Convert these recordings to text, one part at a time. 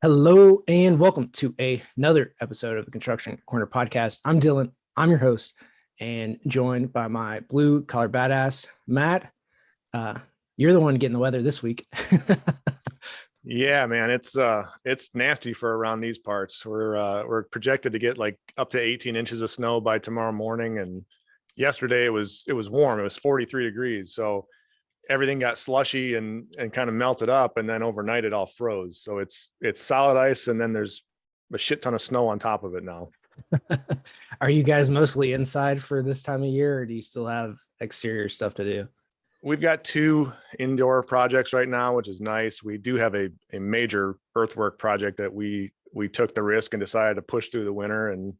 Hello and welcome to another episode of the Construction Corner podcast. I'm Dillon. I'm your host and joined by my blue collar badass, Matt. You're the one getting the weather this week. Yeah, man, it's nasty for around these parts. We're projected to get like up to 18 inches of snow by tomorrow morning, and yesterday it was warm. It was 43 degrees, so everything got slushy and kind of melted up, and then overnight it all froze. So it's solid ice, and then there's a shit ton of snow on top of it now. Are you guys mostly inside for this time of year, or do you still have exterior stuff to do? We've got two indoor projects right now, which is nice. We do have a major earthwork project that we took the risk and decided to push through the winter, and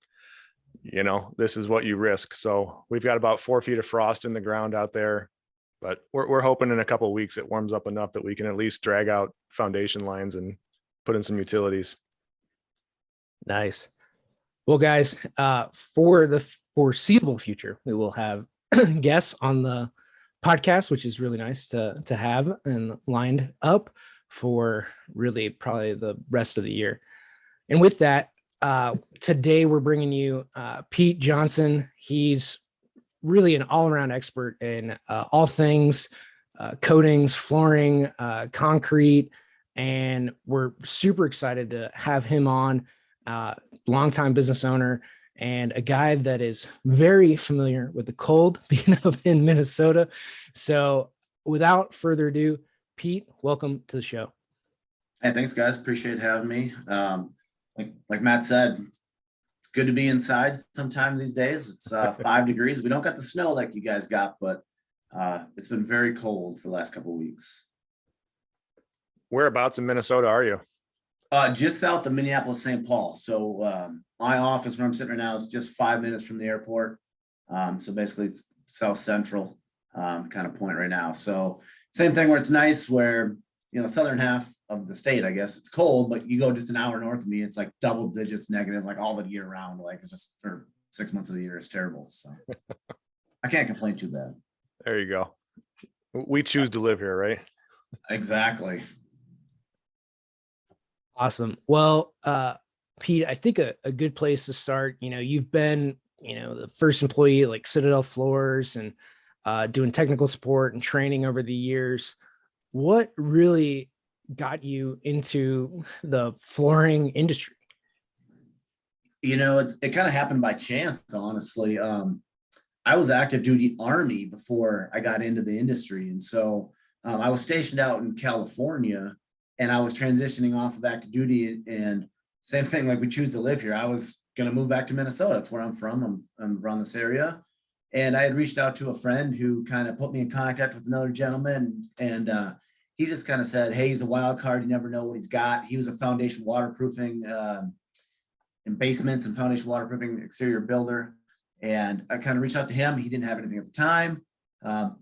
this is what you risk. So we've got about 4 feet of frost in the ground out there, but we're hoping in a couple of weeks it warms up enough that we can at least drag out foundation lines and put in some utilities. Nice. Well, guys, for the foreseeable future, we will have guests on the podcast, which is really nice to have and lined up for really probably the rest of the year. And with that, today we're bringing you Pete Johnson. He's really an all-around expert in all things coatings, flooring, concrete, and we're super excited to have him on. Longtime business owner and a guy that is very familiar with the cold, being up in Minnesota. So without further ado, Pete, welcome to the show. Hey, thanks, guys. Appreciate having me. Like Matt said, it's good to be inside sometimes these days. It's 5 degrees. We don't got the snow like you guys got, but it's been very cold for the last couple of weeks. Whereabouts in Minnesota are you? Just south of Minneapolis, St. Paul. So my office where I'm sitting right now is just 5 minutes from the airport. So basically it's south central kind of point right now. So same thing where it's nice where, southern half of the state, I guess it's cold, but you go just an hour north of me, it's like double digits negative, like all the year round. Like it's just, or 6 months of the year is terrible. So I can't complain too bad. There you go. We choose to live here, right? Exactly. Awesome. Well, Pete, I think a good place to start, you've been, the first employee at like Citadel Floors and doing technical support and training over the years. What really got you into the flooring industry? It kind of happened by chance, honestly. I was active duty Army before I got into the industry. And so I was stationed out in California, and I was transitioning off of active duty, and same thing, like we choose to live here. I was going to move back to Minnesota. That's where I'm from. I'm around this area. And I had reached out to a friend who kind of put me in contact with another gentleman. And he just kind of said, hey, he's a wild card. You never know what he's got. He was a foundation waterproofing in basements and foundation waterproofing exterior builder. And I kind of reached out to him. He didn't have anything at the time.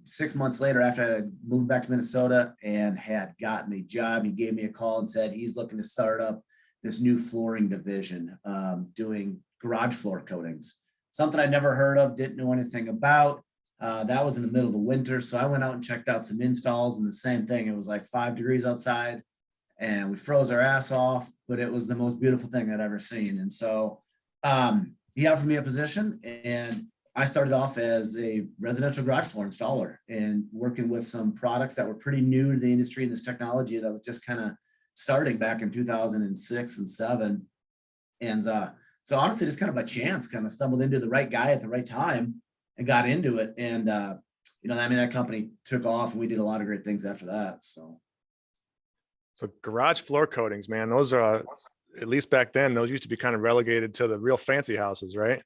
6 months later, after I had moved back to Minnesota and had gotten a job, he gave me a call and said he's looking to start up this new flooring division, doing garage floor coatings. Something I never heard of, didn't know anything about. That was in the middle of the winter, so I went out and checked out some installs, and the same thing. It was like 5 degrees outside, and we froze our ass off, but it was the most beautiful thing I'd ever seen. And so he offered me a position, and I started off as a residential garage floor installer and working with some products that were pretty new to the industry and this technology that was just kind of starting back in 2006 and 7. And so honestly, just kind of by chance, kind of stumbled into the right guy at the right time and got into it. And, that company took off, and we did a lot of great things after that. So garage floor coatings, man, those are, at least back then, those used to be kind of relegated to the real fancy houses, right?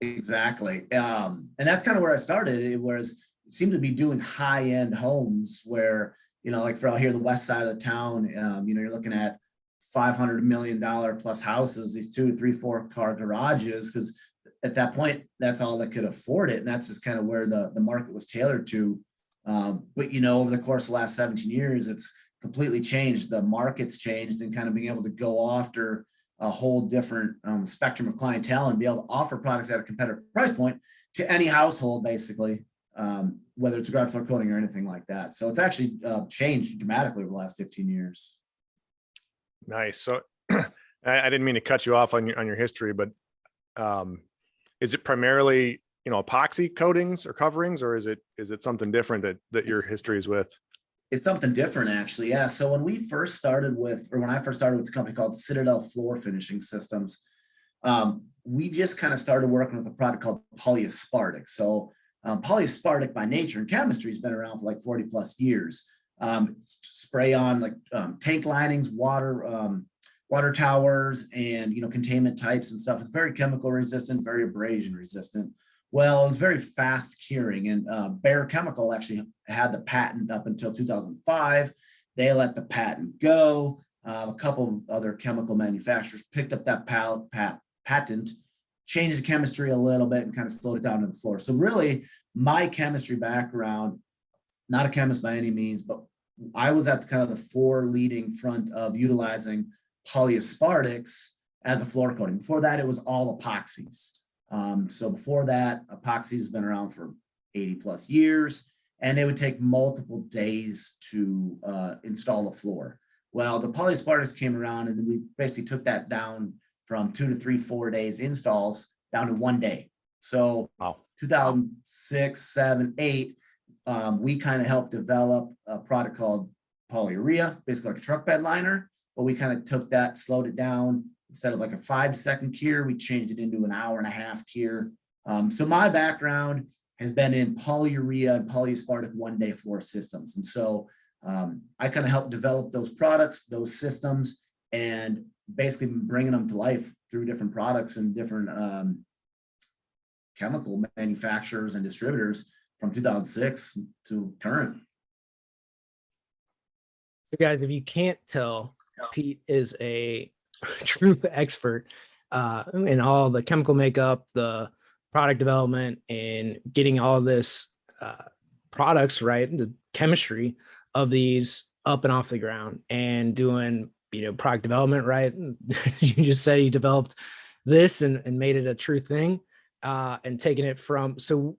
Exactly. And that's kind of where I started. It seemed to be doing high-end homes where, like for out here, the west side of the town, you're looking at $500 million plus houses, these 2, 3, 4 car garages, because at that point, that's all that could afford it. And that's just kind of where the market was tailored to. But, over the course of the last 17 years, it's completely changed. The market's changed, and kind of being able to go after a whole different spectrum of clientele and be able to offer products at a competitive price point to any household, basically, whether it's a garage floor coating or anything like that. So it's actually changed dramatically over the last 15 years. Nice. So I didn't mean to cut you off on your history, but is it primarily, epoxy coatings or coverings, or is it something different that your history is with? It's something different, actually. Yeah. So when I first started with a company called Citadel Floor Finishing Systems, we just kind of started working with a product called polyaspartic. So polyaspartic by nature and chemistry has been around for like 40 plus years. Spray on like tank linings, water towers, and containment types and stuff. It's very chemical resistant, very abrasion resistant. Well, it was very fast curing, and Bayer Chemical actually had the patent up until 2005. They let the patent go. A couple of other chemical manufacturers picked up that patent, changed the chemistry a little bit, and kind of slowed it down to the floor. So really, my chemistry background, not a chemist by any means, but I was at kind of the leading front of utilizing polyaspartics as a floor coating. Before that, it was all epoxies. So before that, epoxy has been around for 80 plus years, and it would take multiple days to install a floor. Well, the polyaspartics came around, and then we basically took that down from 2 to 3, 4 days installs down to 1 day. So 2006, 7, 8, we kind of helped develop a product called polyurea, basically like a truck bed liner, but we kind of took that, slowed it down. Instead of like a 5-second cure, we changed it into an 1.5-hour cure. So my background has been in polyurea and polyaspartic 1-day floor systems. And so I kind of helped develop those products, those systems, and basically bringing them to life through different products and different chemical manufacturers and distributors from 2006 to current. So guys, if you can't tell, Pete is a true expert in all the chemical makeup, the product development, and getting all this products, right, the chemistry of these up and off the ground, and doing product development, right? You just said you developed this and made it a true thing, and taking it from a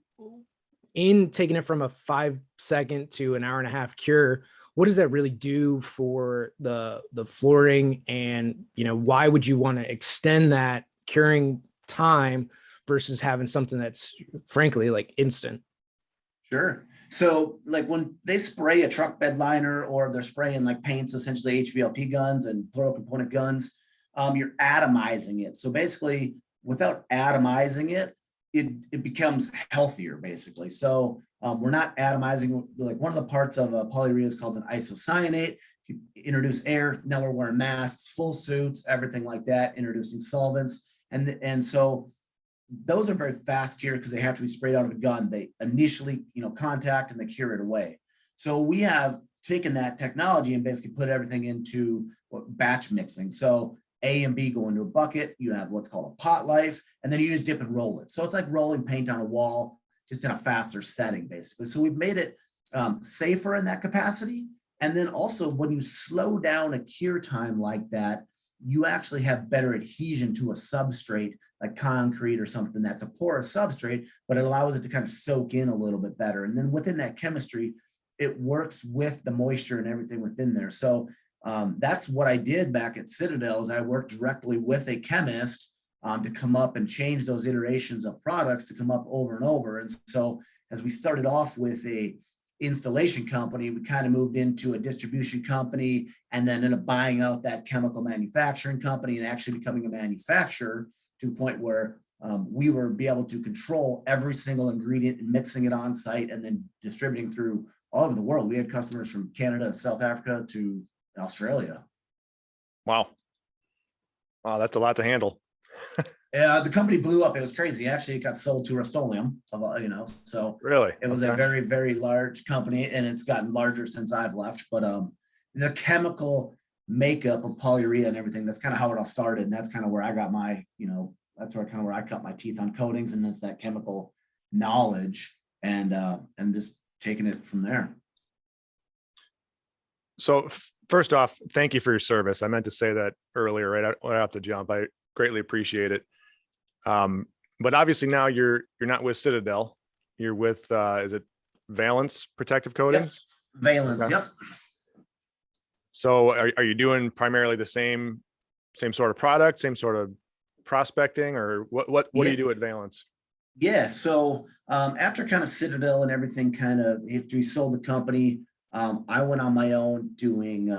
5-second to an 1.5-hour cure. What does that really do for the flooring, and why would you want to extend that curing time versus having something that's frankly like instant? Sure. So like when they spray a truck bed liner, or they're spraying like paints, essentially HVLP guns and plural component guns, you're atomizing it. So basically, without atomizing it, it becomes healthier, basically. So we're not atomizing. Like one of the parts of polyurea is called an isocyanate. If you introduce air, now we're wearing masks, full suits, everything like that, introducing solvents. And so those are very fast cure because they have to be sprayed out of a gun. They initially, contact, and they cure it away. So we have taken that technology and basically put everything into batch mixing. So A and B go into a bucket. You have what's called a pot life, and then you just dip and roll it. So it's like rolling paint on a wall, just in a faster setting, basically. So we've made it safer in that capacity. And then also, when you slow down a cure time like that, you actually have better adhesion to a substrate like concrete or something that's a porous substrate, but it allows it to kind of soak in a little bit better. And then within that chemistry, it works with the moisture and everything within there. So that's what I did back at Citadel, is I worked directly with a chemist to come up and change those iterations of products to come up over and over. And so as we started off with a installation company, we kind of moved into a distribution company, and then ended up buying out that chemical manufacturing company and actually becoming a manufacturer, to the point where we were be able to control every single ingredient and mixing it on site and then distributing through all over the world. We had customers from Canada, South Africa to Australia. Wow, that's a lot to handle. The company blew up. It was crazy. Actually, it got sold to Rust-Oleum, so really, it was a very, very large company, and it's gotten larger since I've left. But the chemical makeup of polyurea and everything, that's kind of how it all started. And that's kind of where I got my, that's where I cut my teeth on coatings, and that's that chemical knowledge, and just taking it from there. So first off, thank you for your service. I meant to say that earlier, right out the jump. I greatly appreciate it. But obviously now you're not with Citadel. You're with is it Valence Protective Coatings? Yep. Valence, okay. Yep. So are you doing primarily the same sort of product, same sort of prospecting, or what do you do at Valence? Yeah. So after kind of Citadel and everything kind of, after we sold the company, I went on my own doing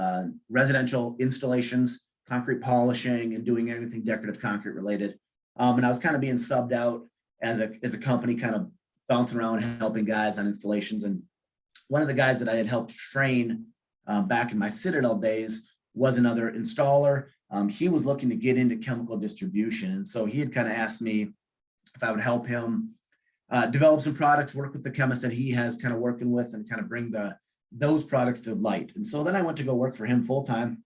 residential installations, concrete polishing, and doing everything decorative concrete related. And I was kind of being subbed out as a company, kind of bouncing around, helping guys on installations. And one of the guys that I had helped train back in my Citadel days was another installer. He was looking to get into chemical distribution. And so he had kind of asked me if I would help him develop some products, work with the chemists that he has kind of working with, and kind of bring those products to light. And so then I went to go work for him full time,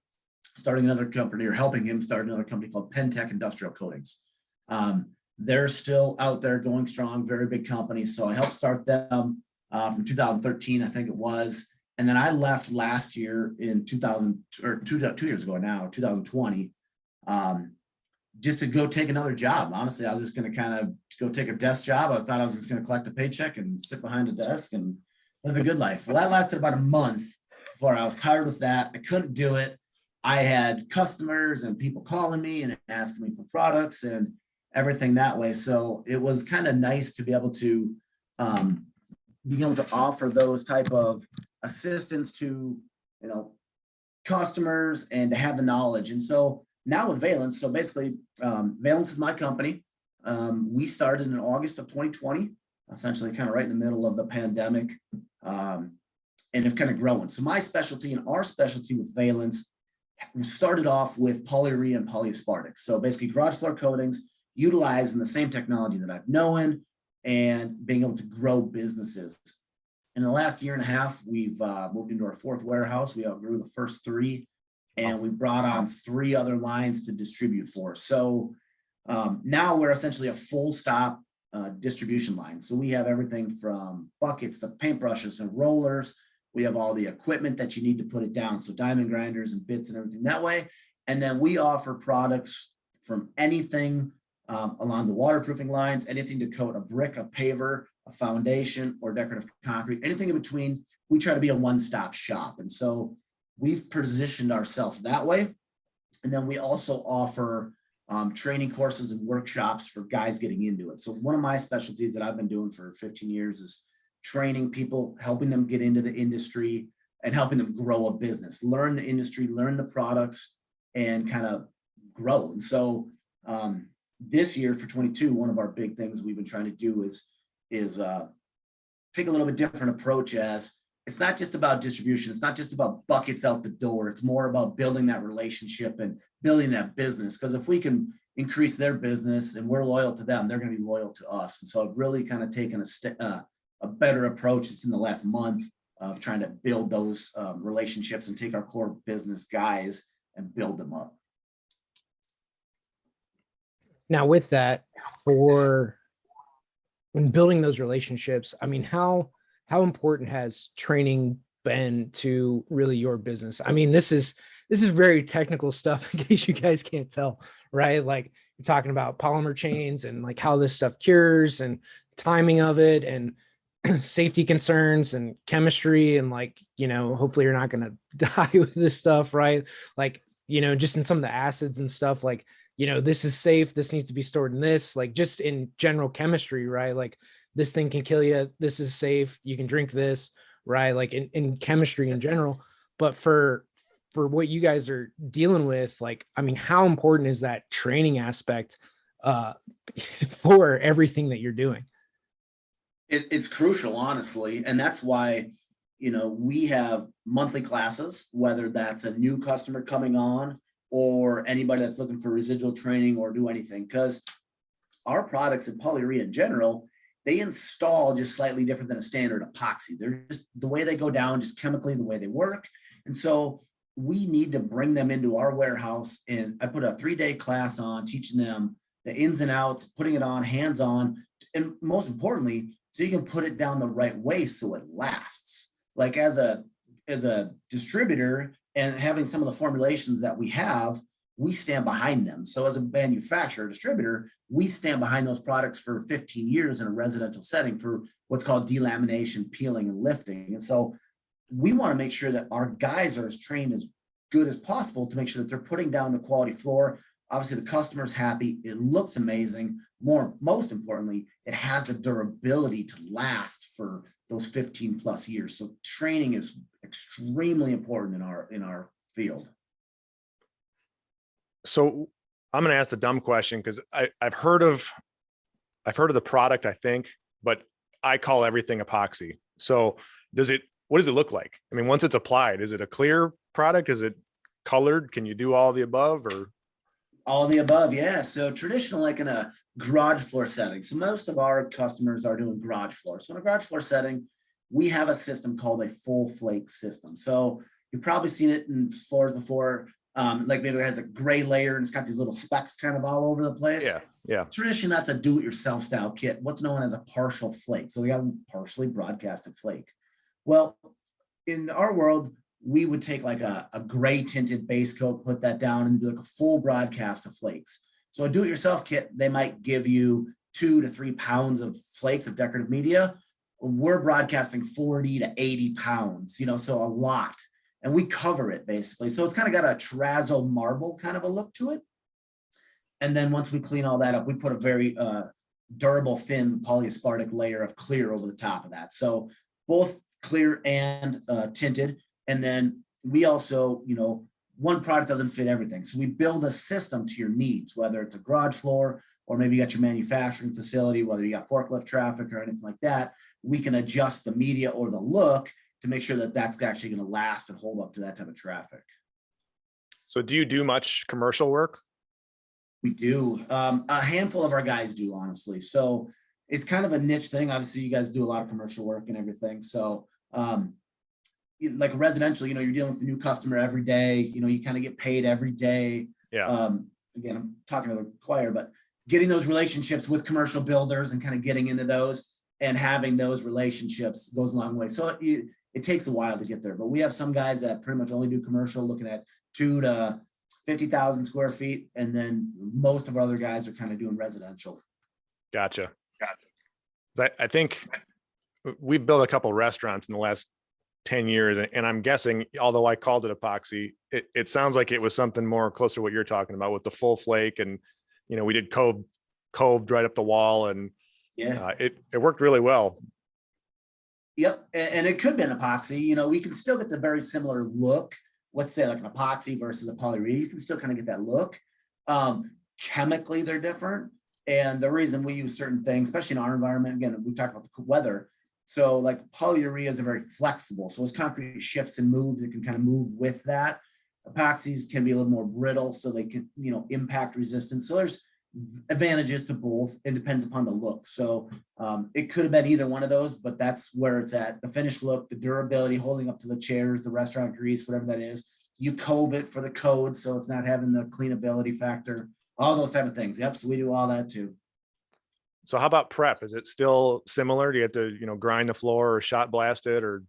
starting another company, or helping him start another company called Penntek Industrial Coatings. They're still out there going strong, very big company. So I helped start them from 2013, I think it was. And then I left last year in 2 years ago now, 2020, just to go take another job. Honestly, I was just going to kind of go take a desk job. I thought I was just going to collect a paycheck and sit behind a desk and live a good life. Well, that lasted about a month before I was tired with that. I couldn't do it. I had customers and people calling me and asking me for products and everything that way. So it was kind of nice to be able to offer those type of assistance to, customers, and to have the knowledge. And so now with Valence, so basically Valence is my company. We started in August of 2020, essentially kind of right in the middle of the pandemic, and have kind of grown. So my specialty and our specialty with Valence, we started off with polyurea and polyaspartic. So basically garage floor coatings, utilizing the same technology that I've known and being able to grow businesses. In the last year and a half, we've moved into our fourth warehouse. We outgrew the first three, and we brought on 3 other lines to distribute for. So now we're essentially a full stop distribution line. So we have everything from buckets to paintbrushes and rollers. We have all the equipment that you need to put it down. So diamond grinders and bits and everything that way. And then we offer products from anything along the waterproofing lines, anything to coat a brick, a paver, a foundation, or decorative concrete, anything in between. We try to be a one-stop shop. And so we've positioned ourselves that way. And then we also offer training courses and workshops for guys getting into it. So one of my specialties that I've been doing for 15 years is training people, helping them get into the industry and helping them grow a business, learn the industry, learn the products, and kind of grow. And so this year for 22, one of our big things we've been trying to do is take a little bit different approach. As it's not just about distribution. It's not just about buckets out the door. It's more about building that relationship and building that business. Because if we can increase their business and we're loyal to them, they're going to be loyal to us. And so I've really kind of taken a better approach just in the last month of trying to build those relationships and take our core business guys and build them up. Now with that, for when building those relationships, I mean, how important has training been to really your business? I mean, this is very technical stuff in case you guys can't tell, right? Like you're talking about polymer chains and like how this stuff cures and timing of it and safety concerns and chemistry and like, hopefully you're not going to die with this stuff, right? Like, just in some of the acids and stuff, like, this is safe. This needs to be stored in this, like just in general chemistry, right? Like this thing can kill you. This is safe. You can drink this, right? Like in chemistry in general. But for what you guys are dealing with, like, I mean, how important is that training aspect for everything that you're doing? It's crucial, honestly. And that's why, we have monthly classes, whether that's a new customer coming on or anybody that's looking for residual training or do anything, because our products in polyurea in general, they install just slightly different than a standard epoxy. They're just the way they go down, just chemically the way they work. And so we need to bring them into our warehouse. And I put a 3-day class on teaching them the ins and outs, putting it on, hands on, and most importantly, so you can put it down the right way so it lasts. Like as a distributor and having some of the formulations that we have, we stand behind them. So as a manufacturer, distributor, we stand behind those products for 15 years in a residential setting for what's called delamination, peeling, and lifting. And so we want to make sure that our guys are as trained as good as possible to make sure that they're putting down the quality floor. Obviously, the customer's happy. It looks amazing. Most importantly, it has the durability to last for those 15 plus years. So training is extremely important in our field. So I'm going to ask the dumb question because I've heard of the product, I think, but I call everything epoxy. So what does it look like? I mean, once it's applied, is it a clear product? Is it colored? Can you do all the above or? All the above, yeah. So traditional, like in a garage floor setting. So most of our customers are doing garage floor. So in a garage floor setting, we have a system called a full flake system. So you've probably seen it in floors before. Like maybe it has a gray layer and it's got these little specks kind of all over the place. Yeah. Traditionally, that's a do-it-yourself style kit, what's known as a partial flake. So we got a partially broadcasted flake. Well, in our world, we would take like a gray tinted base coat, put that down and do like a full broadcast of flakes. So a do-it-yourself kit, they might give you 2 to 3 pounds of flakes of decorative media. We're broadcasting 40 to 80 pounds, so a lot. And we cover it basically. So it's kind of got a terrazzo marble kind of a look to it. And then once we clean all that up, we put a very durable, thin polyaspartic layer of clear over the top of that. So both clear and tinted. And then we also, one product doesn't fit everything. So we build a system to your needs, whether it's a garage floor or maybe you got your manufacturing facility, whether you got forklift traffic or anything like that. We can adjust the media or the look to make sure that that's actually going to last and hold up to that type of traffic. So do you do much commercial work? We do. A handful of our guys do, honestly. So it's kind of a niche thing. Obviously, you guys do a lot of commercial work and everything. So like residential, you're dealing with a new customer every day. You kind of get paid every day. Yeah. Again, I'm talking to the choir, but getting those relationships with commercial builders and kind of getting into those and having those relationships goes a long way. So it takes a while to get there, but we have some guys that pretty much only do commercial, looking at 2 to 50,000 square feet. And then most of our other guys are kind of doing residential. Gotcha. I think we've built a couple of restaurants in the last 10 years. And I'm guessing, although I called it epoxy, it sounds like it was something more close to what you're talking about with the full flake. And, we did coved right up the wall and it worked really well. Yep. And it could be an epoxy, we can still get the very similar look. Let's say like an epoxy versus a polyurea, you can still kind of get that look. Chemically, they're different. And the reason we use certain things, especially in our environment, again, we talked about the weather. So like polyureas are very flexible. So as concrete shifts and moves, it can kind of move with that. Epoxies can be a little more brittle, so they can, impact resistance. So there's advantages to both. It depends upon the look. So it could have been either one of those, but that's where it's at. The finished look, the durability, holding up to the chairs, the restaurant grease, whatever that is. You cove it for the code, so it's not having the cleanability factor, all those type of things. Yep. So we do all that too. So how about prep? Is it still similar? Do you have to, grind the floor or shot blast it or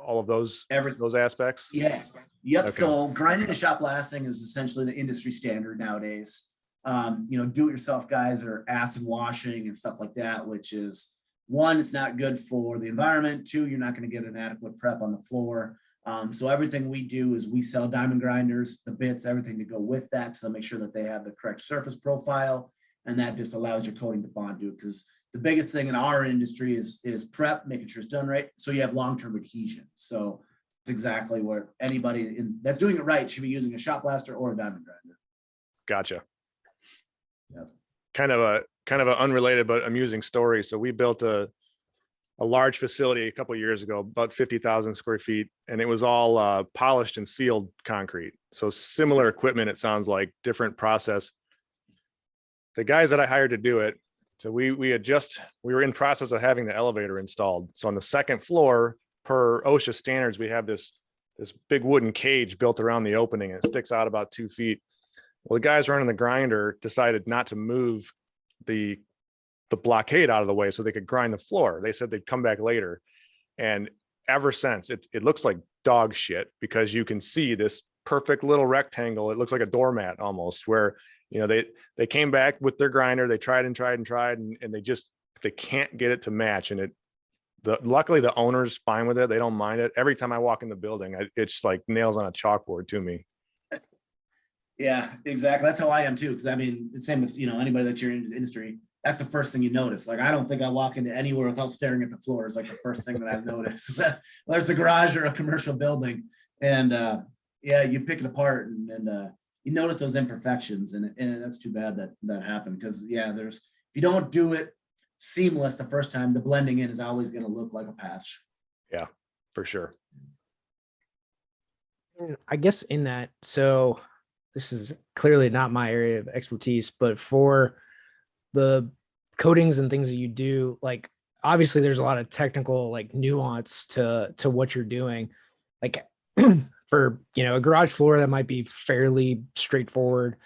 all of those aspects? Yeah. Yep. Okay. So grinding and shot blasting is essentially the industry standard nowadays. Do-it-yourself guys are acid washing and stuff like that, which is, one, it's not good for the environment. 2, you're not going to get an adequate prep on the floor. So everything we do is we sell diamond grinders, the bits, everything to go with that to make sure that they have the correct surface profile. And that just allows your coating to bond to it. Because the biggest thing in our industry is prep, making sure it's done right. So you have long-term adhesion. So it's exactly where anybody that's doing it right should be using a shot blaster or a diamond grinder. Gotcha. Yep. Kind of an unrelated but amusing story. So we built a large facility a couple of years ago, about 50,000 square feet, and it was all polished and sealed concrete. So similar equipment, it sounds like, different process. The guys that I hired to do it, so we were in process of having the elevator installed. So on the second floor, per OSHA standards, we have this big wooden cage built around the opening, and it sticks out about 2 feet. Well, the guys running the grinder decided not to move the blockade out of the way so they could grind the floor. They said they'd come back later. And ever since, it looks like dog shit, because you can see this perfect little rectangle. It looks like a doormat almost, where, they came back with their grinder. They tried and they can't get it to match. And luckily the owner's fine with it. They don't mind it. Every time I walk in the building, it's like nails on a chalkboard to me. Yeah, exactly. That's how I am too. Cause I mean, the same with, anybody that you're in the industry, that's the first thing you notice. Like, I don't think I walk into anywhere without staring at the floors. Like the first thing that I've noticed. There's a garage or a commercial building, and yeah, you pick it apart, and you notice those imperfections, and that's too bad that happened. Cause yeah, if you don't do it seamless the first time, the blending in is always going to look like a patch. Yeah, for sure. I guess in that, so this is clearly not my area of expertise, but for the coatings and things that you do, like obviously there's a lot of technical like nuance to what you're doing. Like for a garage floor that might be fairly straightforward,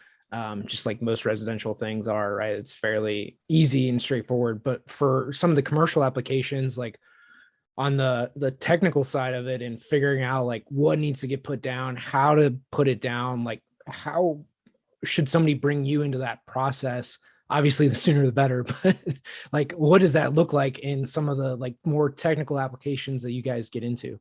just like most residential things are, right? It's fairly easy and straightforward. But for some of the commercial applications, like on the technical side of it and figuring out like what needs to get put down, how to put it down, like how should somebody bring you into that process? Obviously the sooner the better, but like what does that look like in some of the like more technical applications that you guys get into?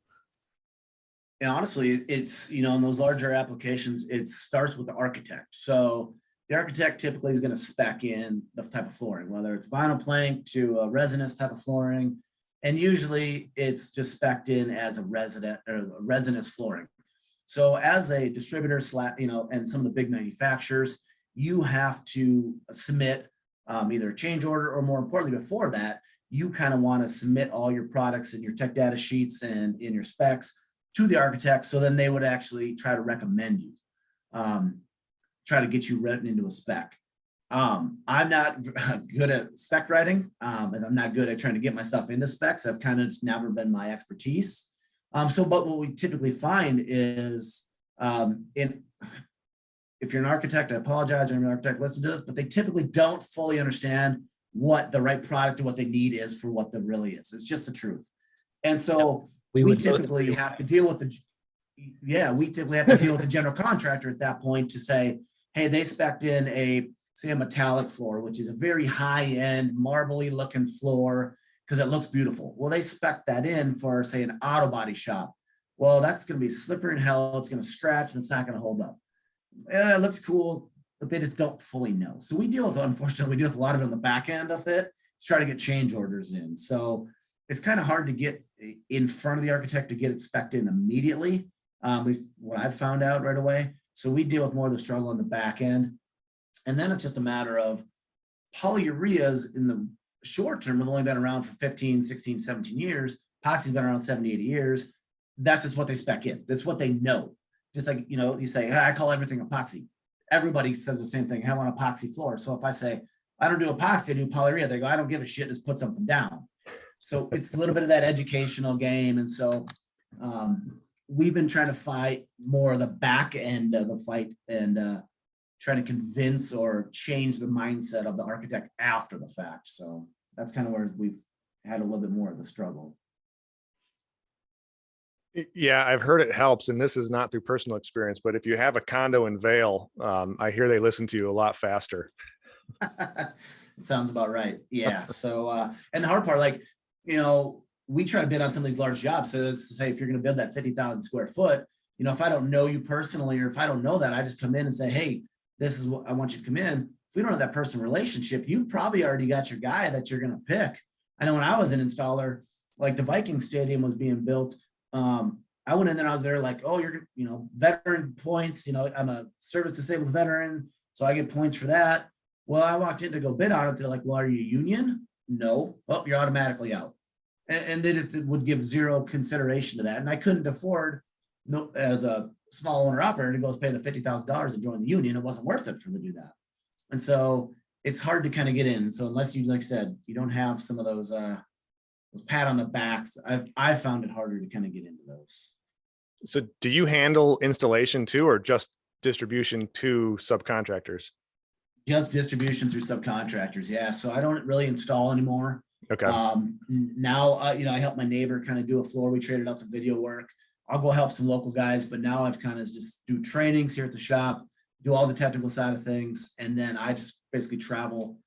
And honestly, it's, in those larger applications, it starts with the architect. So the architect typically is going to spec in the type of flooring, whether it's vinyl plank to a resinous type of flooring. And usually it's just spec'd in as a resinous flooring. So as a distributor, and some of the big manufacturers, you have to submit either a change order, or more importantly, before that, you kind of want to submit all your products and your tech data sheets and in your specs to the architect. So then they would actually try to recommend you, try to get you written into a spec. I'm not good at spec writing, and I'm not good at trying to get myself into specs. I've kind of just never been my expertise. But what we typically find is, if you're an architect, I apologize, I'm an architect, listen to this, but they typically don't fully understand what the right product and what they need is for what the really is. It's just the truth. And so we typically have to deal with the general contractor at that point to say, hey, they spec'd in say a metallic floor, which is a very high-end marbly looking floor because it looks beautiful. Well, they spec that in for, say, an auto body shop. Well, that's going to be slippery in hell. It's going to scratch and it's not going to hold up. Yeah, it looks cool, but they just don't fully know. So unfortunately, we deal with a lot of it on the back end of it to try to get change orders in. So it's kind of hard to get in front of the architect to get it spec'd in immediately, at least what I've found out right away. So we deal with more of the struggle on the back end. And then it's just a matter of polyureas in the short term have only been around for 15, 16, 17 years. Epoxy's been around 70, 80 years. That's just what they spec in. That's what they know. Just like, you say, hey, I call everything epoxy. Everybody says the same thing. I want epoxy floor. So if I say, I don't do epoxy, I do polyurea, they go, I don't give a shit, just put something down. So it's a little bit of that educational game. And so we've been trying to fight more of the back end of the fight and trying to convince or change the mindset of the architect after the fact. So that's kind of where we've had a little bit more of the struggle. Yeah, I've heard it helps, and this is not through personal experience, but if you have a condo in Vail, I hear they listen to you a lot faster. Sounds about right. Yeah. So, and the hard part, like, we try to bid on some of these large jobs. So let's say if you're going to build that 50,000 square foot, if I don't know you personally, or if I don't know that, I just come in and say, hey, this is what I want you to come in. If we don't have that personal relationship, you've probably already got your guy that you're going to pick. I know when I was an installer, like the Viking Stadium was being built, I went in there, I was there like, oh, you're, veteran points, I'm a service disabled veteran, so I get points for that. Well, I walked in to go bid on it. They're like, well, are you union? No. Oh, you're automatically out. And they just would give zero consideration to that. And I couldn't afford, as a small owner operator, to go pay the $50,000 to join the union. It wasn't worth it for them to do that. And so it's hard to kind of get in. So unless you, like I said, you don't have some of those pat on the backs, I've found it harder to kind of get into those. So do you handle installation too, or just distribution to subcontractors? Just distribution through subcontractors. Yeah. So I don't really install anymore. Okay. Now, I help my neighbor kind of do a floor. We traded out some video work. I'll go help some local guys, but now I've kind of just do trainings here at the shop, do all the technical side of things. And then I just basically travel,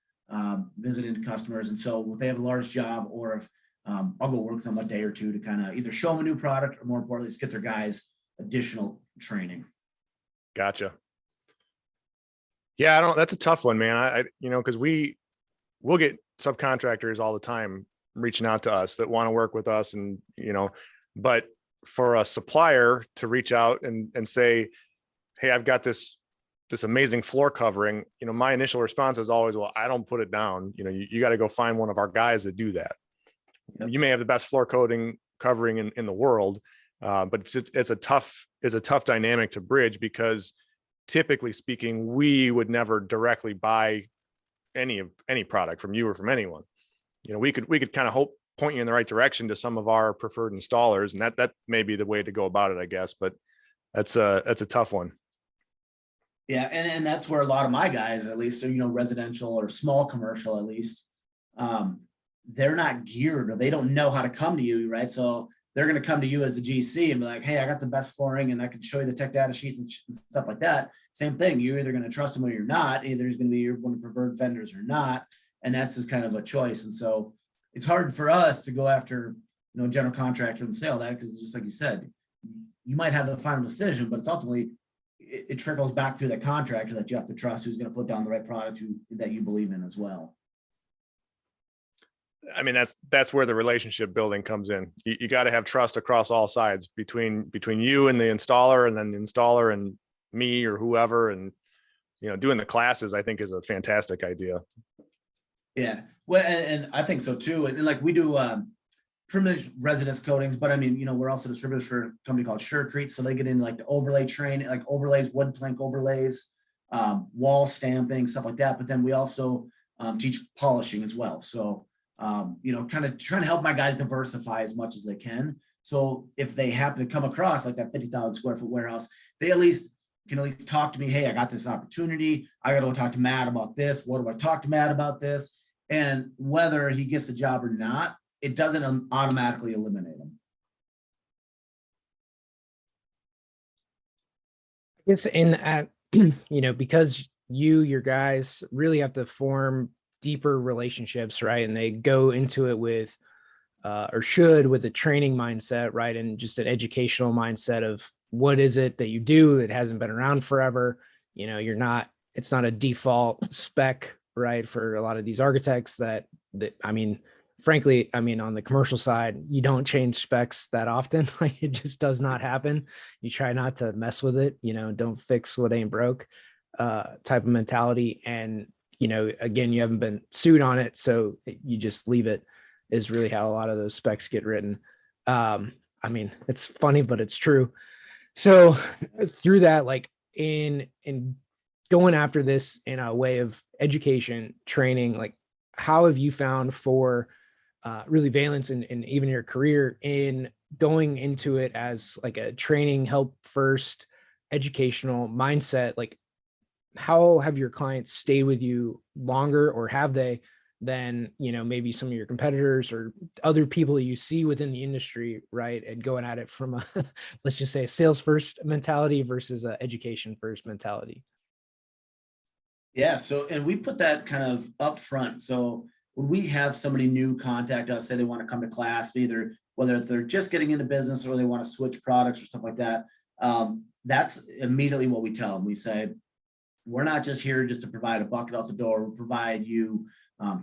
visiting customers. And so if they have a large job, or if I'll go work with them a day or two to kind of either show them a new product or more importantly, just get their guys additional training. Gotcha. Yeah, that's a tough one, man. Cause we'll get subcontractors all the time reaching out to us that want to work with us and, but for a supplier to reach out and say, hey, I've got this amazing floor covering, my initial response is always, well, I don't put it down. You got to go find one of our guys that do that. Yep. You may have the best floor covering in the world, but it's a tough dynamic to bridge because typically speaking, we would never directly buy any product from you or from anyone. We could kind of point you in the right direction to some of our preferred installers, and that may be the way to go about it, I guess. But that's a tough one. Yeah, and that's where a lot of my guys, at least, residential or small commercial, at least, they're not geared or they don't know how to come to you, right? So they're going to come to you as the GC and be like, hey, I got the best flooring and I can show you the tech data sheets and stuff like that. Same thing. You're either going to trust them or you're not. Either he's going to be one of the preferred vendors or not. And that's just kind of a choice. And so it's hard for us to go after, general contractor and sell that, because just like you said, you might have the final decision, but it's ultimately, it trickles back through the contractor that you have to trust, who's going to put down the right product that you believe in as well. I mean, that's where the relationship building comes in. You got to have trust across all sides between you and the installer, and then the installer and me or whoever. And, doing the classes, I think, is a fantastic idea. Yeah. Well, and I think so too. And like we do privileged residence coatings, but I mean, we're also distributors for a company called Surecrete. So they get into like the overlay training, like overlays, wood plank overlays, wall stamping, stuff like that. But then we also teach polishing as well. So, kind of trying to help my guys diversify as much as they can. So if they happen to come across like that 50,000 square foot warehouse, they can at least talk to me. Hey, I got this opportunity. I got to go talk to Matt about this. What do I talk to Matt about this? And whether he gets the job or not, it doesn't automatically eliminate him. I guess because your guys really have to form deeper relationships, right? And they go into it with a training mindset, right? And just an educational mindset of what is it that you do that hasn't been around forever. It's not a default spec, right? For a lot of these architects frankly, on the commercial side, you don't change specs that often. Like, it just does not happen. You try not to mess with it, don't fix what ain't broke, type of mentality. And, again, you haven't been sued on it, so you just leave it, is really how a lot of those specs get written. It's funny, but it's true. So through that, like in going after this in a way of education, training, like how have you found for really Valence and even your career in going into it as like a training, help first, educational mindset? Like, how have your clients stay with you longer, or have they, than maybe some of your competitors or other people that you see within the industry, right? And going at it from a let's just say a sales first mentality versus a education first mentality. Yeah. So, and we put that kind of up front. So when we have somebody new contact us, say they want to come to class, whether they're just getting into business or they want to switch products or stuff like that, that's immediately what we tell them. We say, we're not just here just to provide a bucket out the door. We provide you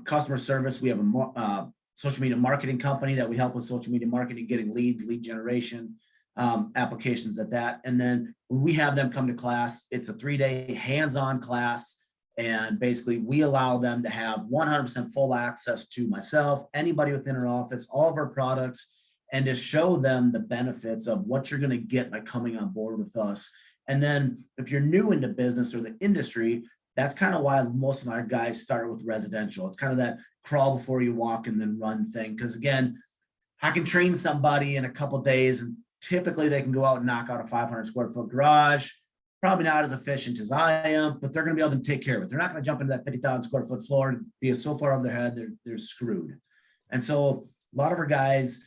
customer service. We have a social media marketing company that we help with social media marketing, getting leads, lead generation, applications at that. And then when we have them come to class, it's a 3-day hands-on class. And basically we allow them to have 100% full access to myself, anybody within our office, all of our products, and to show them the benefits of what you're going to get by coming on board with us. And then if you're new into business or the industry, that's kind of why most of our guys start with residential. It's kind of that crawl before you walk and then run thing. Because again, I can train somebody in a couple of days, and typically they can go out and knock out a 500 square foot garage. Probably not as efficient as I am, but they're going to be able to take care of it. They're not going to jump into that 50,000 square foot floor and be so far over their head, they're screwed. And so a lot of our guys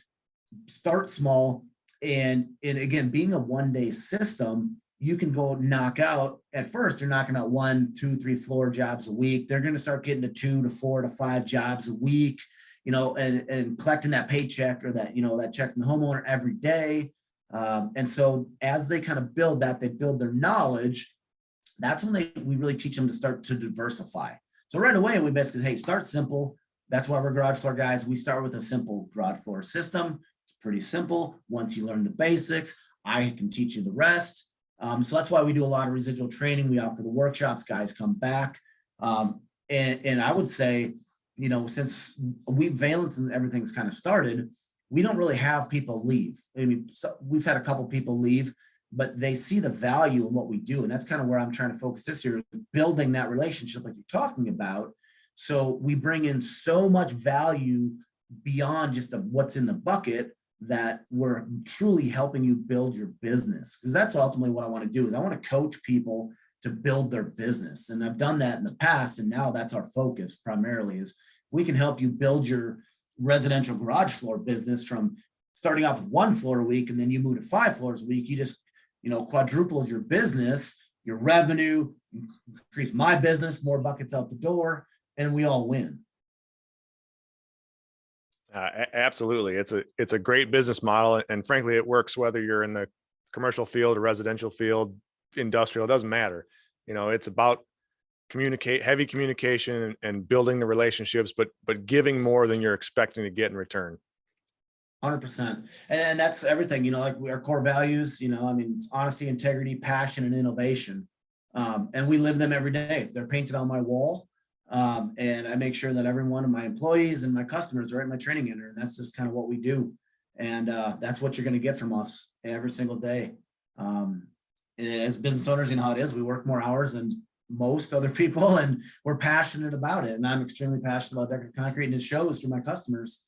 start small. And again, being a 1-day system, you can go knock out, at first, you're knocking out 1, 2, 3 floor jobs a week. They're going to start getting to 2 to 4 to 5 jobs a week. and collecting that paycheck or that, that check from the homeowner every day. And so as they kind of build that, they build their knowledge. That's when we really teach them to start to diversify. So right away, we basically say, hey, start simple. That's why we're garage floor guys. We start with a simple garage floor system. It's pretty simple. Once you learn the basics, I can teach you the rest. So that's why we do a lot of residual training. We offer the workshops, guys come back. And I would say, since Valence and everything's kind of started, we don't really have people leave. I mean, so we've had a couple people leave, but they see the value in what we do. And that's kind of where I'm trying to focus this year, building that relationship like you're talking about. So we bring in so much value beyond just what's in the bucket, that we're truly helping you build your business. Because that's ultimately what I want to do, is I want to coach people to build their business. And I've done that in the past. And now that's our focus primarily, is we can help you build your residential garage floor business from starting off with 1 floor a week, and then you move to 5 floors a week. You just, quadrupled your business, your revenue, increase my business, more buckets out the door, and we all win. Absolutely. It's a great business model. And frankly, it works whether you're in the commercial field or residential field, industrial, it doesn't matter. It's about heavy communication and building the relationships, but giving more than you're expecting to get in return. 100%. And that's everything, like our core values, it's honesty, integrity, passion, and innovation. And we live them every day. They're painted on my wall. And I make sure that every one of my employees and my customers are at my training center, and that's just kind of what we do. And that's what you're going to get from us every single day. And as business owners, you know how it is. We work more hours than most other people, and we're passionate about it. And I'm extremely passionate about decorative concrete, and it shows through my customers.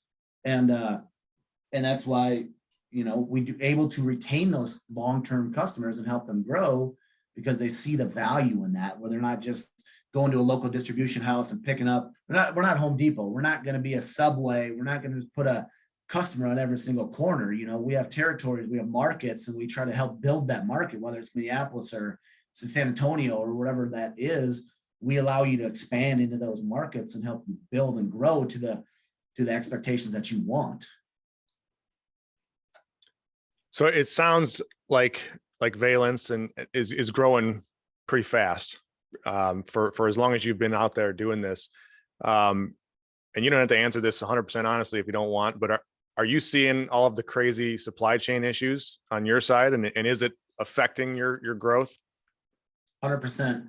And that's why, we're able to retain those long-term customers and help them grow, because they see the value in that, where they're not just going to a local distribution house and picking up. We're not Home Depot. We're not going to be a Subway. We're not going to just put a customer on every single corner. We have territories, we have markets, and we try to help build that market, whether it's Minneapolis or San Antonio or whatever that is. We allow you to expand into those markets and help you build and grow to the expectations that you want. So it sounds like Valence and is growing pretty fast. For as long as you've been out there doing this, and you don't have to answer this 100% honestly if you don't want, but are you seeing all of the crazy supply chain issues on your side, and is it affecting your growth? 100%.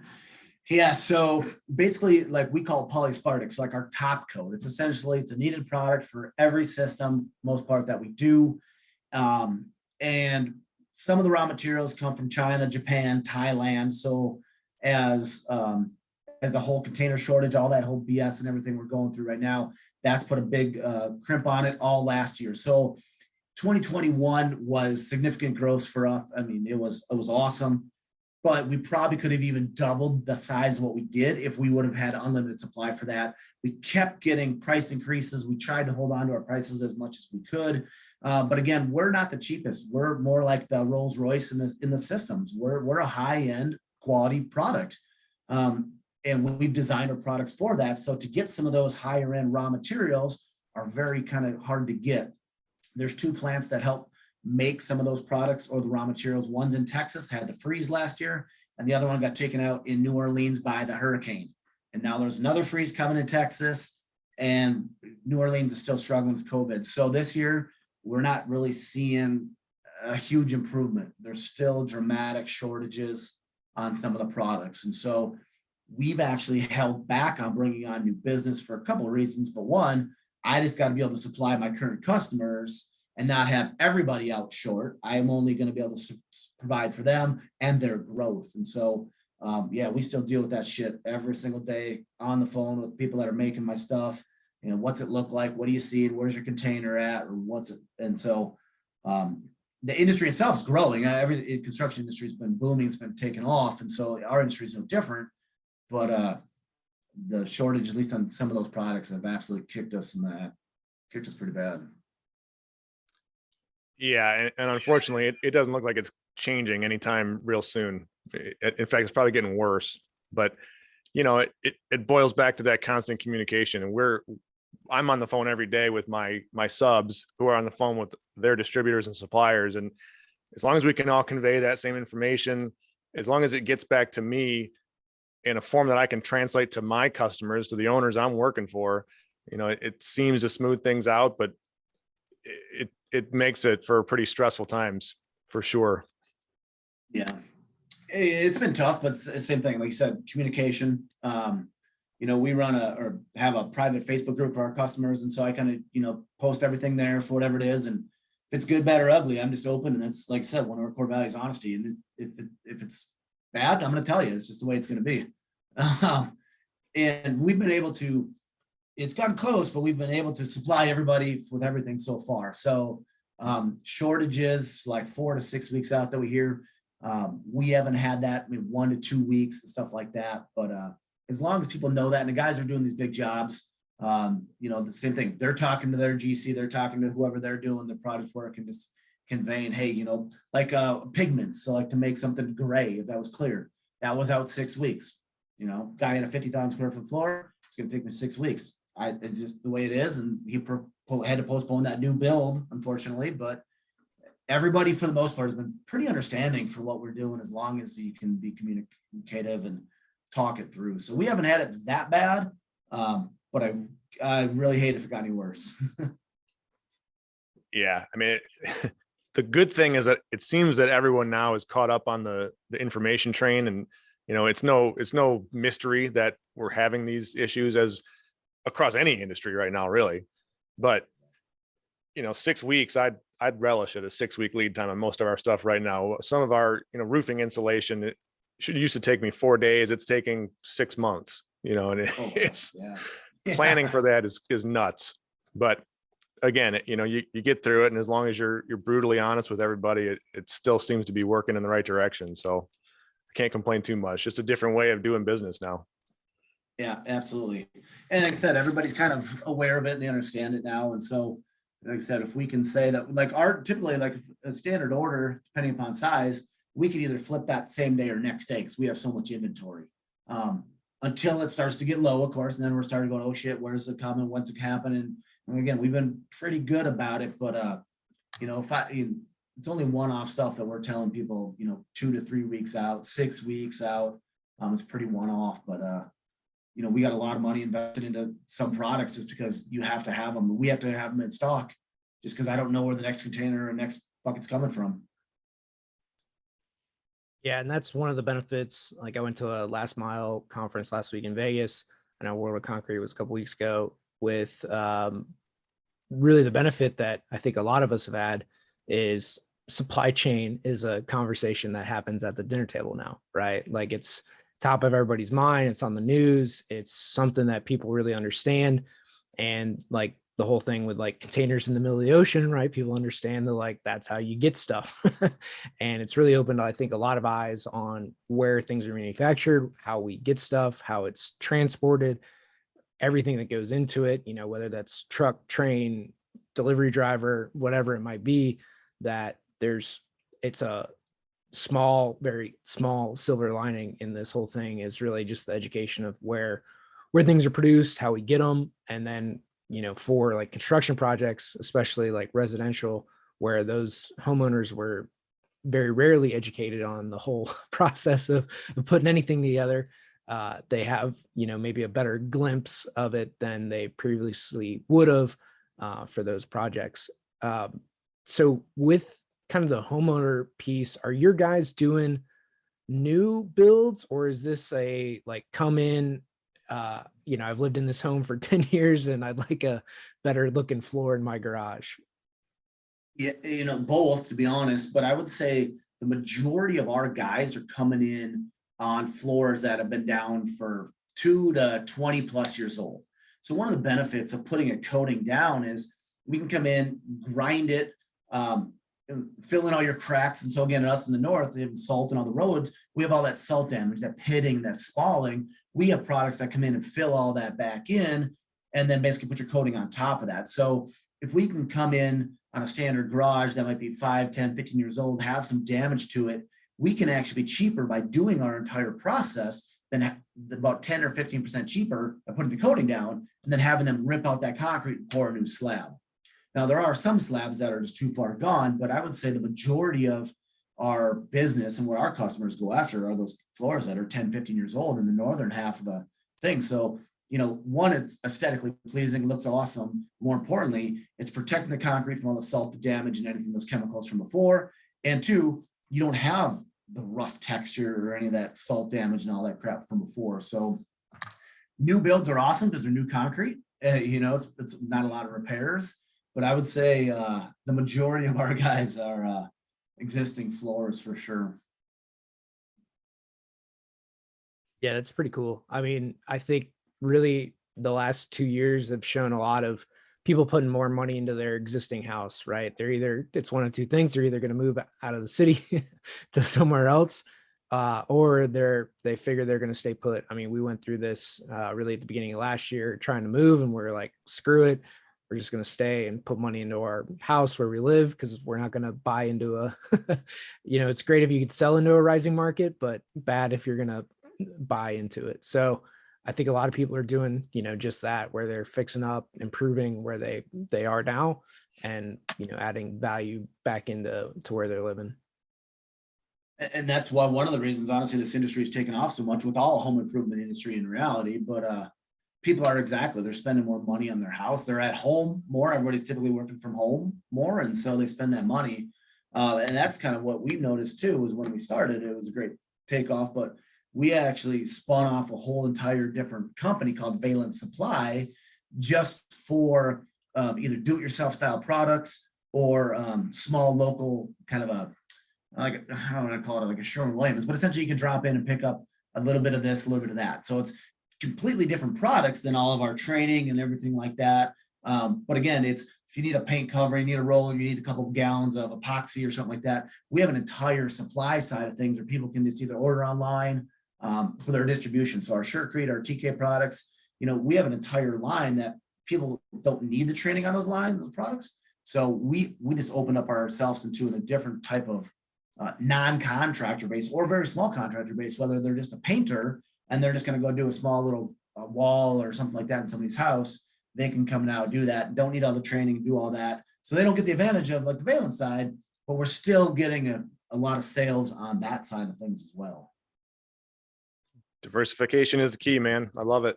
Yeah. So basically, like we call it polyspartics, like our top coat. It's essentially, it's a needed product for every system, most part that we do. And some of the raw materials come from China, Japan, Thailand. So as the whole container shortage, all that whole BS and everything we're going through right now, that's put a big crimp on it all last year. So 2021 was significant growth for us. I mean, it was awesome, but we probably could have even doubled the size of what we did if we would have had unlimited supply for that. We kept getting price increases. We tried to hold on to our prices as much as we could. But again, we're not the cheapest. We're more like the Rolls Royce in the systems. We're a high-end quality product. And we've designed our products for that. So to get some of those higher end raw materials are very kind of hard to get. There's 2 plants that help make some of those products or the raw materials. One's in Texas, had to freeze last year, and the other one got taken out in New Orleans by the hurricane. And now there's another freeze coming in Texas, and New Orleans is still struggling with COVID. So this year, we're not really seeing a huge improvement. There's still dramatic shortages on some of the products. And so we've actually held back on bringing on new business for a couple of reasons. But one, I just got to be able to supply my current customers and not have everybody out short. I'm only going to be able to provide for them and their growth. And so, we still deal with that shit every single day on the phone with people that are making my stuff. What's it look like? What do you see? Where's your container at? Or what's it? And so, the industry itself is growing. Every construction industry has been booming. It's been taking off. And so our industry is no different, but the shortage, at least on some of those products, have absolutely kicked us pretty bad. Yeah. And unfortunately, it doesn't look like it's changing anytime real soon. In fact, it's probably getting worse, but it boils back to that constant communication. And I'm on the phone every day with my subs who are on the phone with their distributors and suppliers. And as long as we can all convey that same information, as long as it gets back to me in a form that I can translate to my customers, to the owners I'm working for, it seems to smooth things out, but it makes it for pretty stressful times for sure. Yeah, it's been tough, but it's the same thing. Like you said, communication. We run or have a private Facebook group for our customers. And so I kind of, post everything there for whatever it is. And if it's good, bad, or ugly, I'm just open. And that's, like I said, one of our core values, honesty. And if it's bad, I'm going to tell you. It's just the way it's going to be. And we've been able to, it's gotten close, but we've been able to supply everybody with everything so far. So shortages like 4 to 6 weeks out that we hear, we haven't had that, 1 to 2 weeks and stuff like that. But as long as people know that, and the guys are doing these big jobs, the same thing. They're talking to their GC, they're talking to whoever they're doing the project work, and just conveying, hey, like pigments. So like to make something gray, if that was clear, that was out 6 weeks. Guy had a 50,000 square foot floor. It's going to take me 6 weeks. It's just the way it is. And he had to postpone that new build, unfortunately, but everybody for the most part has been pretty understanding for what we're doing, as long as you can be communicative and talk it through. So we haven't had it that bad, but I really hate if it got any worse. Yeah, the good thing is that it seems that everyone now is caught up on the information train, and it's no mystery that we're having these issues as across any industry right now, really. But 6 weeks, I'd relish it, a 6-week lead time on most of our stuff right now. Some of our roofing insulation, it used to take me 4 days. It's taking 6 months. And it's planning for that is nuts. But again, you get through it, and as long as you're brutally honest with everybody, it still seems to be working in the right direction. So I can't complain too much. Just a different way of doing business now. Yeah, absolutely. And like I said, everybody's kind of aware of it and they understand it now. And so, like I said, if we can say that, like typically like a standard order, depending upon size, we could either flip that same day or next day because we have so much inventory. Until it starts to get low, of course, and then we're starting going, oh shit, where's it coming? What's it happening? And again, we've been pretty good about it, but it's only one-off stuff that we're telling people, 2 to 3 weeks out, 6 weeks out. It's pretty one-off, but we got a lot of money invested into some products just because you have to have them. We have to have them in stock just because I don't know where the next container or next bucket's coming from. Yeah, and that's one of the benefits. Like I went to a last mile conference last week in Vegas. I know World of Concrete was a couple weeks ago, with really the benefit that I think a lot of us have had is supply chain is a conversation that happens at the dinner table now, right? Like it's top of everybody's mind. It's on the news. It's something that people really understand. And like the whole thing with like containers in the middle of the ocean, right? People understand that like that's how you get stuff. And it's really opened, I think, a lot of eyes on where things are manufactured, how we get stuff, how it's transported, everything that goes into it, whether that's truck, train, delivery driver, whatever it might be, that it's a very small silver lining in this whole thing is really just the education of where things are produced, how we get them. And then, for like construction projects, especially like residential, where those homeowners were very rarely educated on the whole process of putting anything together. They have, maybe a better glimpse of it than they previously would have for those projects. So with kind of the homeowner piece, are your guys doing new builds, or is this a like come in, I've lived in this home for 10 years and I'd like a better looking floor in my garage? Yeah, both, to be honest, but I would say the majority of our guys are coming in on floors that have been down for 2 to 20 plus years old. So one of the benefits of putting a coating down is we can come in, grind it, fill in all your cracks. And so again, us in the north, they have salt and all the roads, we have all that salt damage, that pitting, that spalling. We have products that come in and fill all that back in, and then basically put your coating on top of that. So if we can come in on a standard garage that might be 5, 10, 15 years old, have some damage to it, we can actually be cheaper by doing our entire process than about 10 or 15% cheaper at putting the coating down and then having them rip out that concrete and pour a new slab. Now, there are some slabs that are just too far gone, but I would say the majority of our business and what our customers go after are those floors that are 10, 15 years old in the northern half of the thing. So, one, it's aesthetically pleasing, looks awesome. More importantly, it's protecting the concrete from all the salt, the damage, and anything, those chemicals from before. And two, you don't have the rough texture or any of that salt damage and all that crap from before. So new builds are awesome because they're new concrete. It's not a lot of repairs, but I would say the majority of our guys are existing floors for sure. Yeah, that's pretty cool. I mean, I think really the last 2 years have shown a lot of people putting more money into their existing house, right? It's one of two things. They're either going to move out of the city to somewhere else, or they figure they're going to stay put. I mean, we went through this really at the beginning of last year trying to move, and we're like, screw it. We're just going to stay and put money into our house where we live, because we're not going to buy into a, it's great if you could sell into a rising market, but bad if you're going to buy into it. So I think a lot of people are doing, just that, where they're fixing up, improving where they are now, and, adding value back into where they're living. And that's why one of the reasons, honestly, this industry is taken off so much with all home improvement industry in reality. But people are they're spending more money on their house. They're at home more. Everybody's typically working from home more. And so they spend that money. And that's kind of what we noticed too, is when we started, it was a great takeoff, but we actually spun off a whole entire different company called Valent Supply, just for either do-it-yourself style products or small local kind of I don't want to call it like a Sherwin-Williams, but essentially you can drop in and pick up a little bit of this, a little bit of that. So it's completely different products than all of our training and everything like that. But again, if you need a paint cover, you need a roller, you need a couple of gallons of epoxy or something like that, we have an entire supply side of things where people can just either order online for their distribution. So our Surecrete, our TK products, we have an entire line that people don't need the training on those products. So we just open up ourselves into a different type of non-contractor base or very small contractor base, whether they're just a painter and they're just going to go do a small little wall or something like that in somebody's house. They can come now do that. Don't need all the training, do all that. So they don't get the advantage of like the Valent side, but we're still getting a lot of sales on that side of things as well. Diversification is the key, man. I love it.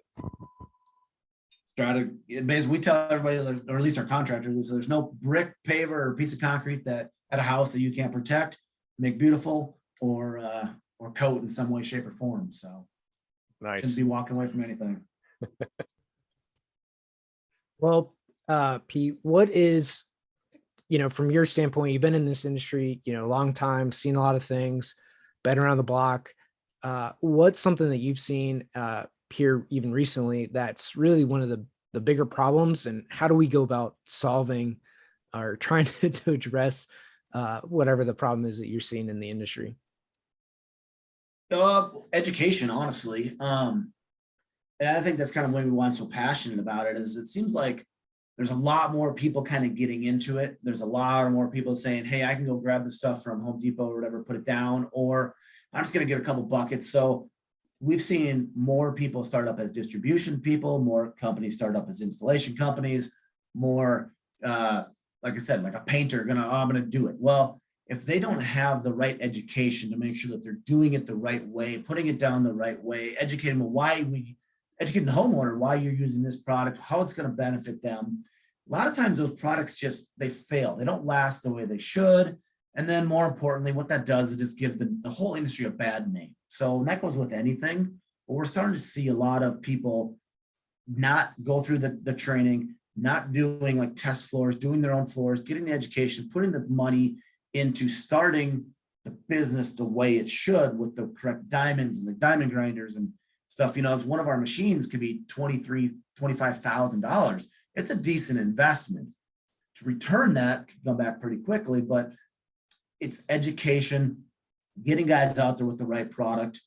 Basically, we tell everybody, or at least our contractors, so there's no brick, paver, or piece of concrete that at a house that you can't protect, make beautiful, or coat in some way, shape, or form. So nice. Shouldn't be walking away from anything. Well, Pete, what is, from your standpoint, you've been in this industry, a long time, seen a lot of things, been around the block. What's something that you've seen here even recently that's really one of the bigger problems, and how do we go about solving or trying to address whatever the problem is that you're seeing in the industry? Education, honestly. And I think that's kind of why I'm so passionate about it, is it seems like there's a lot more people kind of getting into it. There's a lot more people saying, hey, I can go grab the stuff from Home Depot or whatever, put it down, or I'm just going to get a couple buckets. So we've seen more people start up as distribution people, more companies start up as installation companies, more, like I said, like a painter I'm going to do it. Well, if they don't have the right education to make sure that they're doing it the right way, putting it down the right way, educating them educating the homeowner why you're using this product, how it's going to benefit them. A lot of times those products they fail. They don't last the way they should. And then more importantly, what that does, it just gives the whole industry a bad name. So that goes with anything, but we're starting to see a lot of people not go through the training, not doing like test floors, doing their own floors, getting the education, putting the money into starting the business the way it should with the correct diamonds and the diamond grinders and stuff. If one of our machines could be $23,000, $25,000, it's a decent investment. To return that can come back pretty quickly, but it's education, getting guys out there with the right product,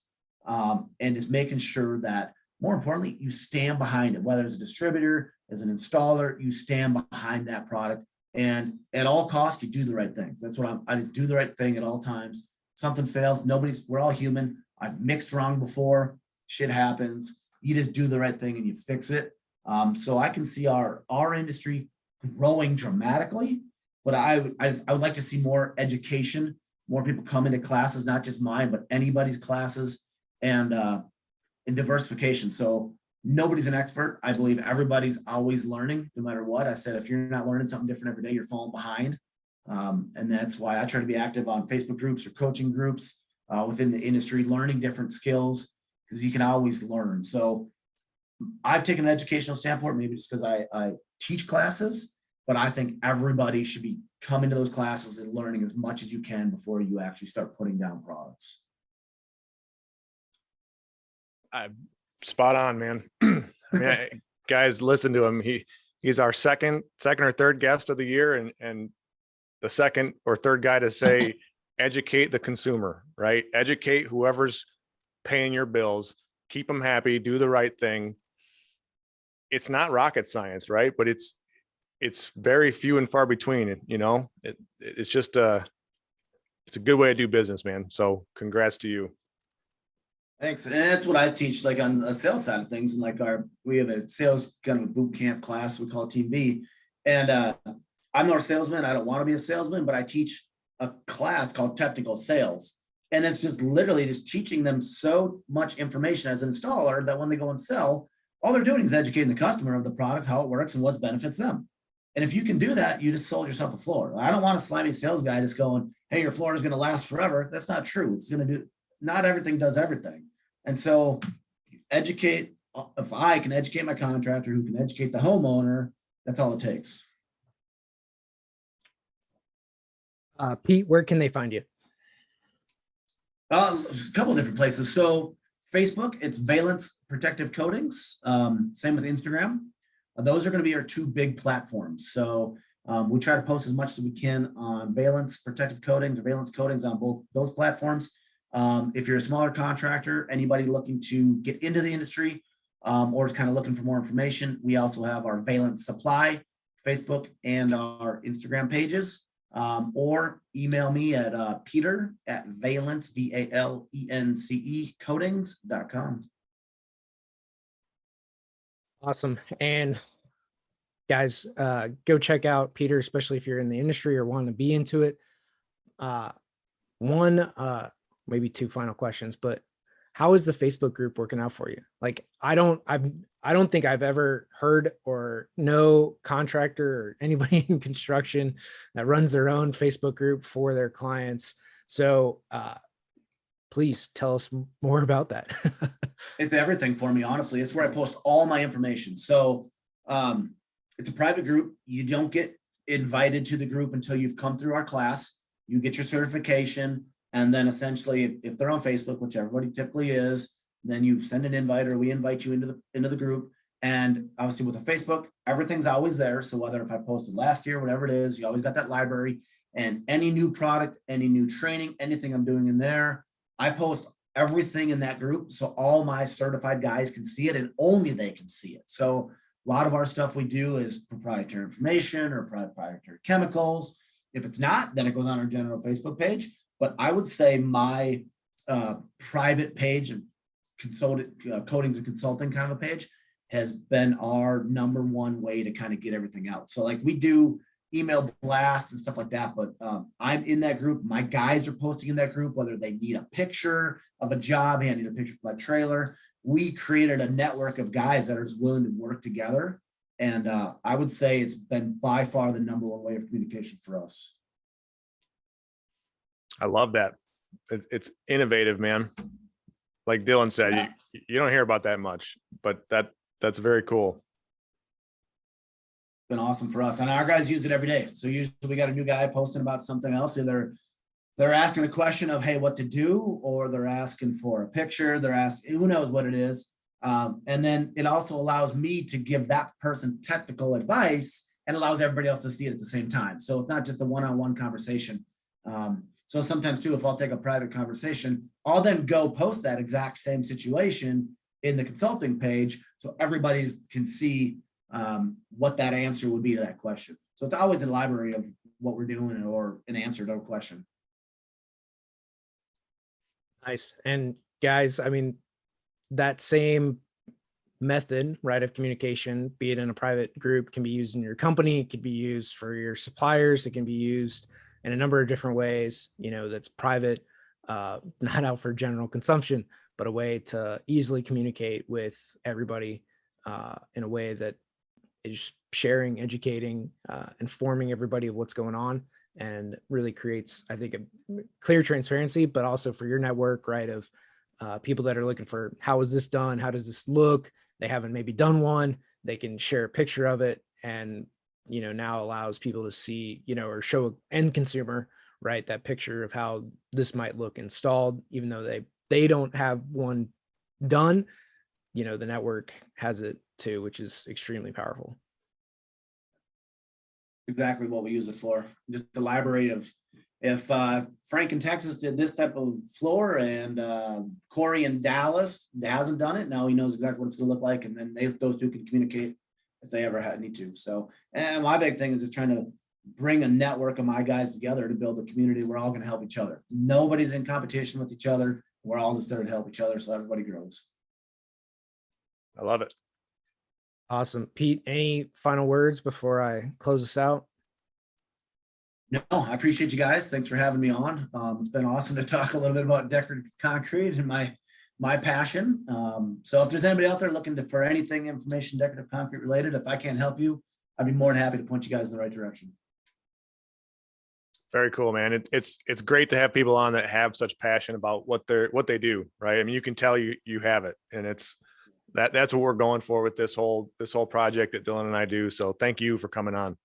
and just making sure that, more importantly, you stand behind it, whether it's a distributor, as an installer, you stand behind that product, and at all costs, you do the right things. That's what I just do the right thing at all times. Something fails, we're all human. I've mixed wrong before. shit happens. You just do the right thing and you fix it. So I can see our industry growing dramatically, but I would like to see more education, more people come into classes, not just mine, but anybody's classes, and diversification. So nobody's an expert. I believe everybody's always learning, no matter what. I said, if you're not learning something different every day, you're falling behind. And that's why I try to be active on Facebook groups or coaching groups within the industry, learning different skills, because you can always learn. So I've taken an educational standpoint, maybe just because I teach classes, but I think everybody should be coming to those classes and learning as much as you can before you actually start putting down products. Spot on, man. I mean, guys, listen to him. He's our second or third guest of the year, and the second or third guy to say, educate the consumer, right? Educate whoever's paying your bills, keep them happy, do the right thing. It's not rocket science, right? But it's very few and far between. You know, it's just it's a good way to do business, man. So congrats to you. Thanks. And that's what I teach, like on the sales side of things. And like we have a sales kind of a boot camp class, we call it Team B. And I'm not a salesman. I don't want to be a salesman, but I teach a class called technical sales. And it's just literally just teaching them so much information as an installer that when they go and sell, all they're doing is educating the customer of the product, how it works, and what benefits them. And if you can do that, you just sold yourself a floor. I don't want a slimy sales guy just going, hey, your floor is going to last forever. That's not true. It's going to do, not everything does everything. And so educate, if I can educate my contractor who can educate the homeowner, that's all it takes. Pete, where can they find you? A couple of different places. So Facebook, it's Valence Protective Coatings. Same with Instagram. Those are going to be our two big platforms. So we try to post as much as we can on Valence Protective Coatings or Valence Coatings on both those platforms. If you're a smaller contractor, anybody looking to get into the industry or kind of looking for more information, we also have our Valence Supply Facebook and our Instagram pages. Or email me at Peter@Valence, VALENCE coatings.com. Awesome. And guys, go check out Peter, especially if you're in the industry or want to be into it. Maybe two final questions, but how is the Facebook group working out for you? Like, I don't think I've ever heard or know contractor or anybody in construction that runs their own Facebook group for their clients. So please tell us more about that. It's everything for me, honestly. It's where I post all my information. So it's a private group. You don't get invited to the group until you've come through our class. You get your certification. And then essentially, if they're on Facebook, which everybody typically is, then you send an invite or we invite you into the group. And obviously with the Facebook, everything's always there. So whether if I posted last year, whatever it is, you always got that library, and any new product, any new training, anything I'm doing in there, I post everything in that group. So all my certified guys can see it and only they can see it. So a lot of our stuff we do is proprietary information or proprietary chemicals. If it's not, then it goes on our general Facebook page. But I would say my private page of coatings and consulting kind of a page has been our number one way to kind of get everything out. So like we do email blasts and stuff like that, but I'm in that group. My guys are posting in that group, whether they need a picture of a job, hey, I need a picture for my trailer. We created a network of guys that are just willing to work together. And I would say it's been by far the number one way of communication for us. I love that. It's innovative, man. Like Dillon said, you don't hear about that much, but that's very cool. Been awesome for us, and our guys use it every day. So usually we got a new guy posting about something else. Either they're asking a question of, hey, what to do, or they're asking for a picture. They're asking, who knows what it is. And then it also allows me to give that person technical advice and allows everybody else to see it at the same time. So it's not just a one-on-one conversation. So sometimes too, if I'll take a private conversation, I'll then go post that exact same situation in the consulting page so everybody can see what that answer would be to that question. So it's always a library of what we're doing or an answer to a question. Nice. And guys, I mean, that same method, right, of communication, be it in a private group, can be used in your company, it could be used for your suppliers, it can be used in a number of different ways, that's private, not out for general consumption, but a way to easily communicate with everybody in a way that is sharing, educating, informing everybody of what's going on, and really creates, I think, a clear transparency, but also for your network, right, of people that are looking for, how is this done? How does this look? They haven't maybe done one. They can share a picture of it, and now allows people to see, or show an end consumer, right, that picture of how this might look installed, even though they don't have one done. The network has it too, which is extremely powerful. Exactly what we use it for. Just the library of, if Frank in Texas did this type of floor, and Corey in Dallas hasn't done it, now he knows exactly what it's going to look like, and then those two can communicate if they ever need to. So, and my big thing is just trying to bring a network of my guys together to build a community. We're all going to help each other. Nobody's in competition with each other. We're all just there to help each other, so everybody grows. I love it. Awesome. Pete, any final words before I close this out? No, I appreciate you guys. Thanks for having me on. It's been awesome to talk a little bit about decorative concrete and my passion. So if there's anybody out there looking for anything, information, decorative concrete related, if I can't help you, I'd be more than happy to point you guys in the right direction. Very cool, man. It's great to have people on that have such passion about what they do, right? I mean, you can tell you have it, and that's what we're going for with this whole project that Dillon and I do. So thank you for coming on.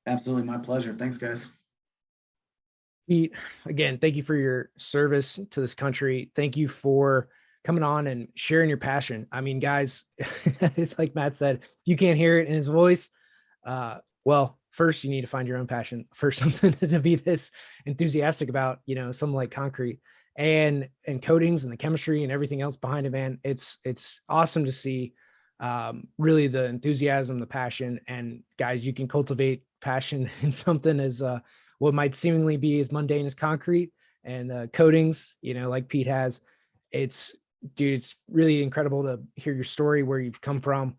Absolutely, my pleasure. Thanks, guys. Pete, again, thank you for your service to this country. Thank you for coming on and sharing your passion. I mean, guys, it's like Matt said, you can't hear it in his voice. Well, first you need to find your own passion for something to be this enthusiastic about, something like concrete and coatings and the chemistry and everything else behind it, man. It's awesome to see really the enthusiasm, the passion, and guys, you can cultivate passion in something as what might seemingly be as mundane as concrete and coatings, like Pete has. It's really incredible to hear your story, where you've come from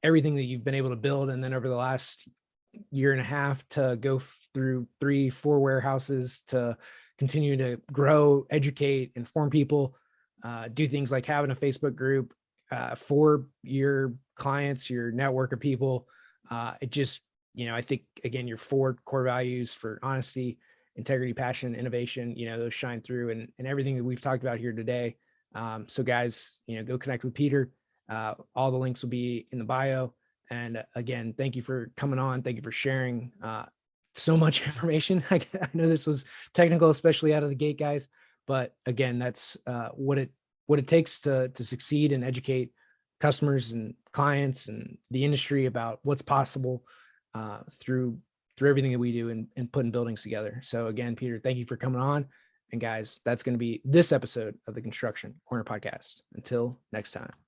everything that you've been able to build, and then over the last year and a half to go through 3-4 warehouses, to continue to grow, educate, inform people, do things like having a Facebook group for your clients, your network of people. It just, I think, again, your 4 core values for honesty, integrity, passion, innovation, those shine through and everything that we've talked about here today. So guys, go connect with Peter. All the links will be in the bio. And again, thank you for coming on. Thank you for sharing so much information. I know this was technical, especially out of the gate, guys, but again, that's what it takes to succeed and educate customers and clients and the industry about what's possible through everything that we do and putting buildings together. So again, Peter, thank you for coming on. And guys, that's going to be this episode of the Construction Corner Podcast. Until next time.